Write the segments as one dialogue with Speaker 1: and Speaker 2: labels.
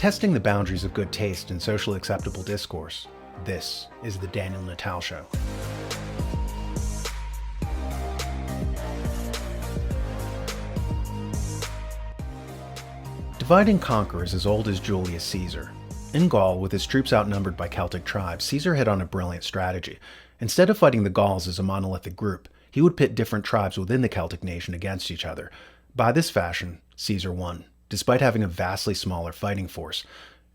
Speaker 1: Testing the boundaries of good taste and socially acceptable discourse. This is the Daniel Natal Show. Divide and conquer is as old as Julius Caesar. In Gaul, with his troops outnumbered by Celtic tribes, Caesar hit on a brilliant strategy. Instead of fighting the Gauls as a monolithic group, he would pit different tribes within the Celtic nation against each other. By this fashion, Caesar won, despite having a vastly smaller fighting force.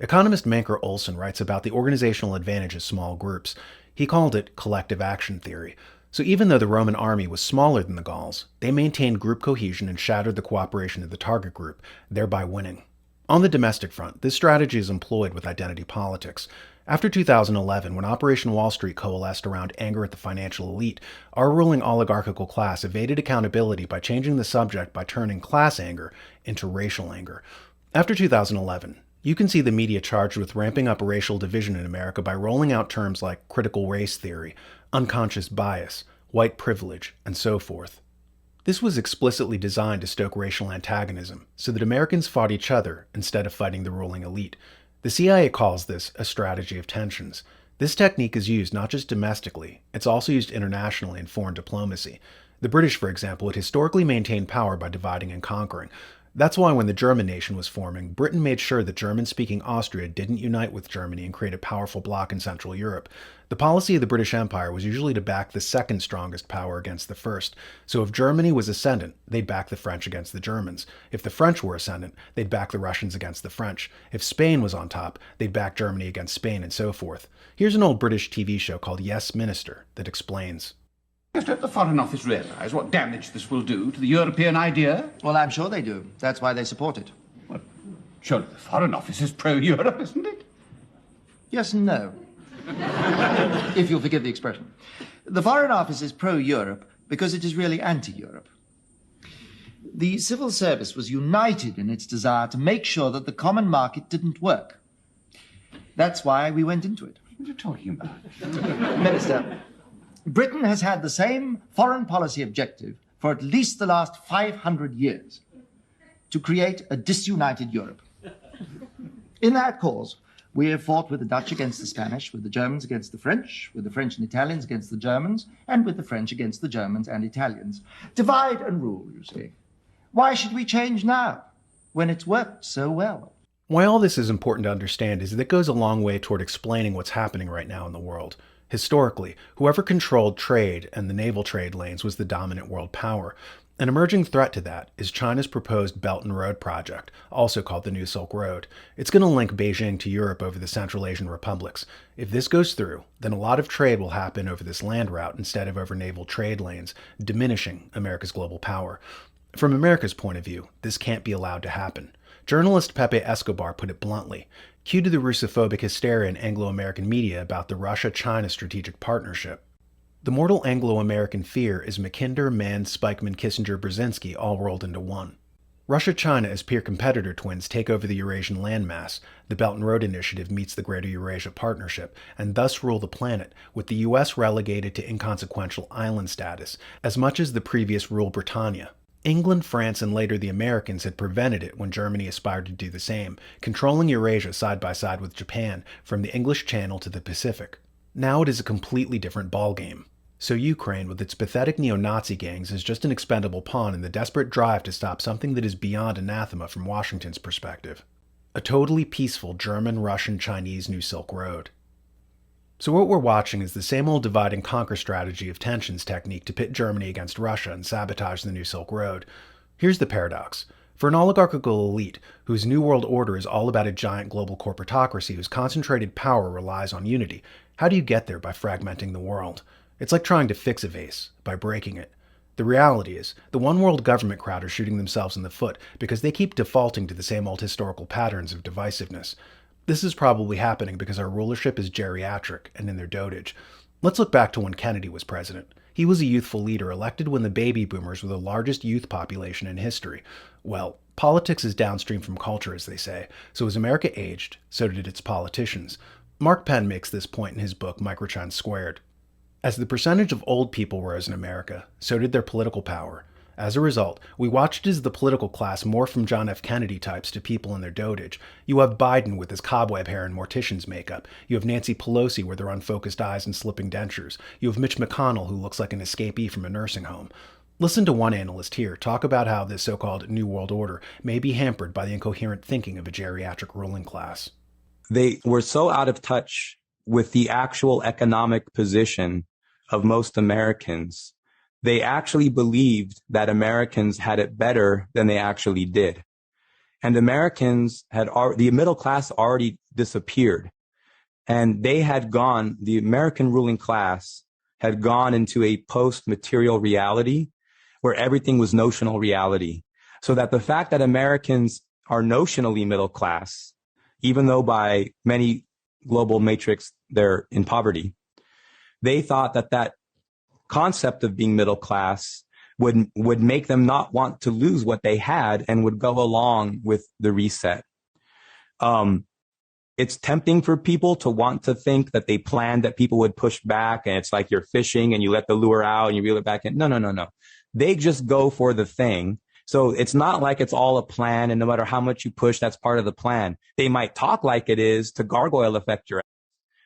Speaker 1: Economist Manker Olson writes about the organizational advantage of small groups. He called it collective action theory. So even though the Roman army was smaller than the Gauls, they maintained group cohesion and shattered the cooperation of the target group, thereby winning. On the domestic front, this strategy is employed with identity politics. After 2011, when Operation Wall Street coalesced around anger at the financial elite, our ruling oligarchical class evaded accountability by changing the subject by turning class anger into racial anger. After 2011, you can see the media charged with ramping up racial division in America by rolling out terms like critical race theory, unconscious bias, white privilege, and so forth. This was explicitly designed to stoke racial antagonism, so that Americans fought each other instead of fighting the ruling elite. The CIA calls this a strategy of tensions. This technique is used not just domestically, it's also used internationally in foreign diplomacy. The British, for example, had historically maintained power by dividing and conquering. That's why when the German nation was forming, Britain made sure that German-speaking Austria didn't unite with Germany and create a powerful bloc in Central Europe. The policy of the British Empire was usually to back the second strongest power against the first. So if Germany was ascendant, they'd back the French against the Germans. If the French were ascendant, they'd back the Russians against the French. If Spain was on top, they'd back Germany against Spain, and so forth. Here's an old British TV show called Yes, Minister that explains.
Speaker 2: Just let the Foreign Office realise what damage this will do to the European idea.
Speaker 3: Well, I'm sure they do. That's why they support it.
Speaker 2: Well, surely the Foreign Office is pro-Europe, isn't it?
Speaker 3: Yes and no. If you'll forgive the expression. The Foreign Office is pro-Europe because it is really anti-Europe. The civil service was united in its desire to make sure that the common market didn't work. That's why we went into it.
Speaker 2: What are you talking about?
Speaker 3: Minister, Britain has had the same foreign policy objective for at least the last 500 years, to create a disunited Europe. In that cause, we have fought with the Dutch against the Spanish, with the Germans against the French, with the French and Italians against the Germans, and with the French against the Germans and Italians. Divide and rule, you see. Why should we change now, when it's worked so well?
Speaker 1: Why all this is important to understand is that it goes a long way toward explaining what's happening right now in the world. Historically, whoever controlled trade and the naval trade lanes was the dominant world power. An emerging threat to that is China's proposed Belt and Road project, also called the New Silk Road. It's going to link Beijing to Europe over the Central Asian republics. If this goes through, then a lot of trade will happen over this land route instead of over naval trade lanes, diminishing America's global power. From America's point of view, this can't be allowed to happen. Journalist Pepe Escobar put it bluntly. Cue to the Russophobic hysteria in Anglo-American media about the Russia-China strategic partnership. The mortal Anglo-American fear is Mackinder, Mann, Spikeman, Kissinger, Brzezinski all rolled into one. Russia-China as peer competitor twins take over the Eurasian landmass. The Belt and Road Initiative meets the Greater Eurasia Partnership, and thus rule the planet, with the US relegated to inconsequential island status, as much as the previous rule Britannia. England, France, and later the Americans had prevented it when Germany aspired to do the same, controlling Eurasia side by side with Japan from the English Channel to the Pacific. Now it is a completely different ballgame. So Ukraine, with its pathetic neo-Nazi gangs, is just an expendable pawn in the desperate drive to stop something that is beyond anathema from Washington's perspective. A totally peaceful German, Russian, Chinese New Silk Road. So what we're watching is the same old divide and conquer strategy of tensions technique to pit Germany against Russia and sabotage the New Silk Road. Here's the paradox. For an oligarchical elite, whose New World Order is all about a giant global corporatocracy whose concentrated power relies on unity, how do you get there by fragmenting the world? It's like trying to fix a vase by breaking it. The reality is, the one world government crowd are shooting themselves in the foot because they keep defaulting to the same old historical patterns of divisiveness. This is probably happening because our rulership is geriatric and in their dotage. Let's look back to when Kennedy was president. He was a youthful leader elected when the baby boomers were the largest youth population in history. Well, politics is downstream from culture, as they say, so as America aged, so did its politicians. Mark Penn makes this point in his book Microchine Squared. As the percentage of old people rose in America, so did their political power. As a result, we watched as the political class morphed from John F. Kennedy types to people in their dotage. You have Biden with his cobweb hair and mortician's makeup. You have Nancy Pelosi with her unfocused eyes and slipping dentures. You have Mitch McConnell who looks like an escapee from a nursing home. Listen to one analyst here talk about how this so-called New World Order may be hampered by the incoherent thinking of a geriatric ruling class.
Speaker 4: They were so out of touch with the actual economic position of most Americans. They actually believed that Americans had it better than they actually did. And Americans the middle class already disappeared. And they had gone, the American ruling class had gone into a post-material reality where everything was notional reality. So that the fact that Americans are notionally middle class, even though by many global matrix they're in poverty, they thought that that concept of being middle class would make them not want to lose what they had and would go along with the reset. It's tempting for people to want to think that they planned that people would push back, and it's like you're fishing and you let the lure out and you reel it back in. No. They just go for the thing. So it's not like it's all a plan, and no matter how much you push, that's part of the plan. They might talk like it is to gargoyle affect your ass,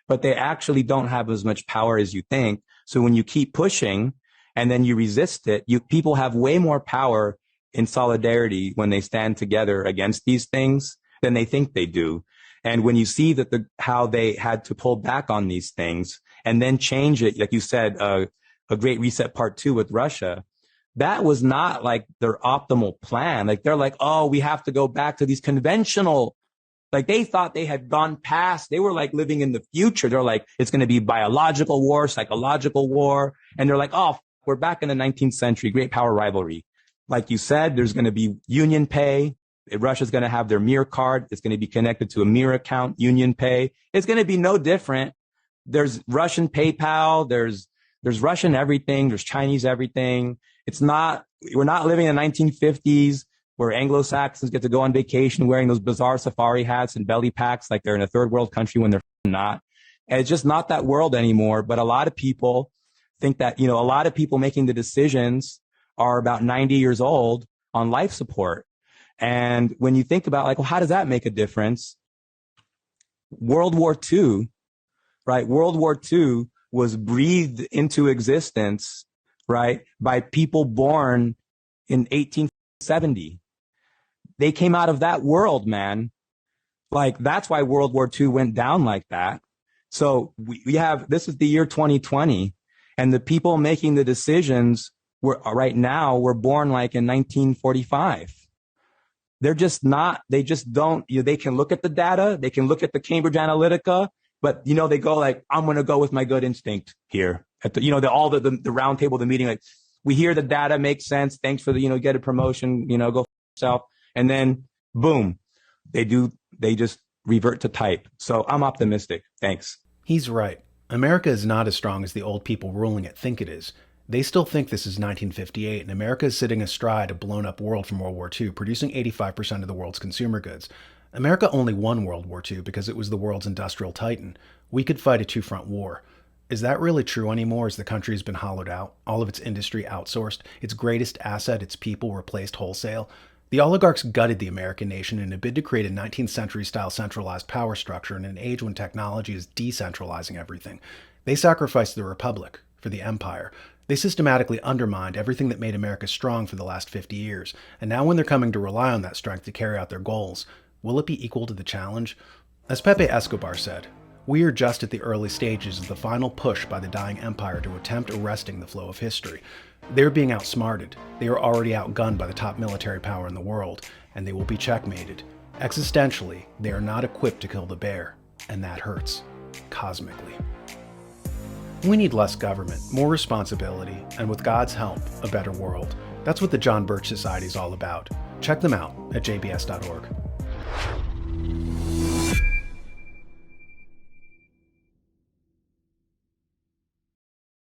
Speaker 4: but they actually don't have as much power as you think. So when you keep pushing and then you resist it, people have way more power in solidarity when they stand together against these things than they think they do. And when you see that how they had to pull back on these things and then change it, like you said, a Great Reset Part 2 with Russia, that was not like their optimal plan. Like they're like, oh, we have to go back to these conventional, like they thought they had gone past, they were like living in the future. They're like, it's going to be biological war, psychological war. And they're like, oh, we're back in the 19th century, great power rivalry. Like you said, there's going to be union pay. Russia's going to have their Mir card. It's going to be connected to a Mir account, union pay. It's going to be no different. There's Russian PayPal. There's Russian everything. There's Chinese everything. We're not living in the 1950s where Anglo-Saxons get to go on vacation wearing those bizarre safari hats and belly packs like they're in a third world country when they're not. And it's just not that world anymore. But a lot of people think that, a lot of people making the decisions are about 90 years old on life support. And when you think about like, well, how does that make a difference? World War II, right? World War II was breathed into existence, right, by people born in 1870. They came out of that world, man. Like, that's why World War II went down like that. So this is the year 2020, and the people making the decisions right now were born like in 1945. They're just not, they just don't, they can look at the data, they can look at the Cambridge Analytica, but, they go like, I'm going to go with my gut instinct here. At the round table, the meeting, like, we hear the data makes sense. Thanks for the, get a promotion, go for yourself. And then boom, they just revert to type. So I'm optimistic. Thanks.
Speaker 1: He's right. America is not as strong as the old people ruling it think it is. They still think this is 1958, and America is sitting astride a blown-up world from World War II, producing 85% of the world's consumer goods. America only won World War II because it was the world's industrial titan. We could fight a two-front war. Is that really true anymore as the country has been hollowed out, all of its industry outsourced, its greatest asset, its people, replaced wholesale? The oligarchs gutted the American nation in a bid to create a 19th century-style centralized power structure in an age when technology is decentralizing everything. They sacrificed the republic for the empire. They systematically undermined everything that made America strong for the last 50 years, and now when they're coming to rely on that strength to carry out their goals, will it be equal to the challenge? As Pepe Escobar said, we are just at the early stages of the final push by the dying empire to attempt arresting the flow of history. They're being outsmarted, they are already outgunned by the top military power in the world, and they will be checkmated. Existentially, they are not equipped to kill the bear, and that hurts, cosmically. We need less government, more responsibility, and with God's help, a better world. That's what the John Birch Society is all about. Check them out at jbs.org.